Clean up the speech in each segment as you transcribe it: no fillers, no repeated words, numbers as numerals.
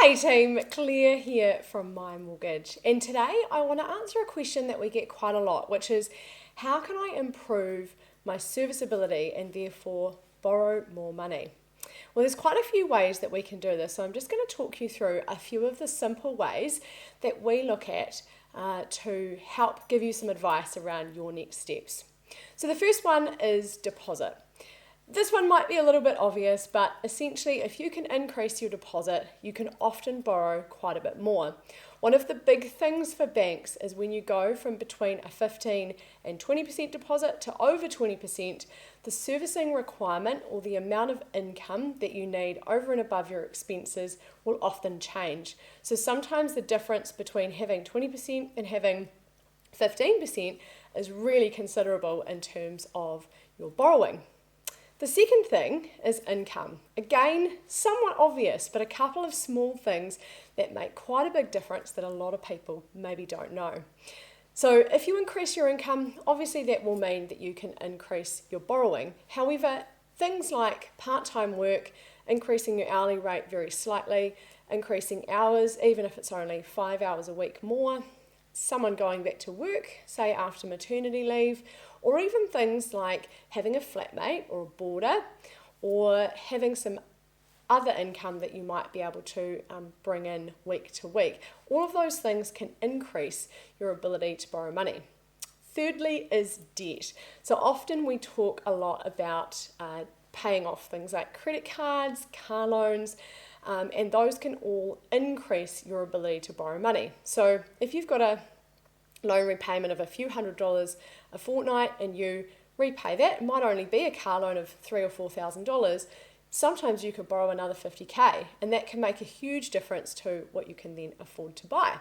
Hey team, Claire here from My Mortgage, and today I want to answer a question that we get quite a lot, which is how can I improve my serviceability and therefore borrow more money? Well, there's quite a few ways that we can do this, so I'm just going to talk you through a few of the simple ways that we look at to help give you some advice around your next steps. So the first one is deposit. This one might be a little bit obvious, but essentially if you can increase your deposit, you can often borrow quite a bit more. One of the big things for banks is when you go from between a 15 and 20% deposit to over 20%, the servicing requirement or the amount of income that you need over and above your expenses will often change. So sometimes the difference between having 20% and having 15% is really considerable in terms of your borrowing. The second thing is income. Again, somewhat obvious, but a couple of small things that make quite a big difference that a lot of people maybe don't know. So if you increase your income, obviously that will mean that you can increase your borrowing. However, things like part-time work, increasing your hourly rate very slightly, increasing hours, even if it's only 5 hours a week more, someone going back to work, say after maternity leave, or even things like having a flatmate or a boarder, or having some other income that you might be able to bring in week to week. All of those things can increase your ability to borrow money. Thirdly is debt. So often we talk a lot about paying off things like credit cards, car loans, and those can all increase your ability to borrow money. So if you've got a loan repayment of a few $100s a fortnight and you repay that, it might only be a car loan of $3,000 or $4,000, sometimes you could borrow another 50k, and that can make a huge difference to what you can then afford to buy.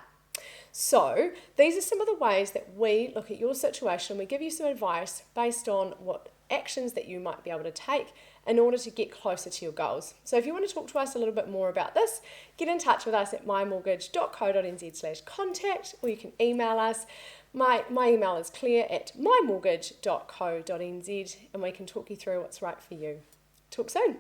So these are some of the ways that we look at your situation. We give you some advice based on what actions that you might be able to take in order to get closer to your goals. So if you want to talk to us a little bit more about this, get in touch with us at mymortgage.co.nz/contact, or you can email us. My email is claire@mymortgage.co.nz, and we can talk you through what's right for you. Talk soon.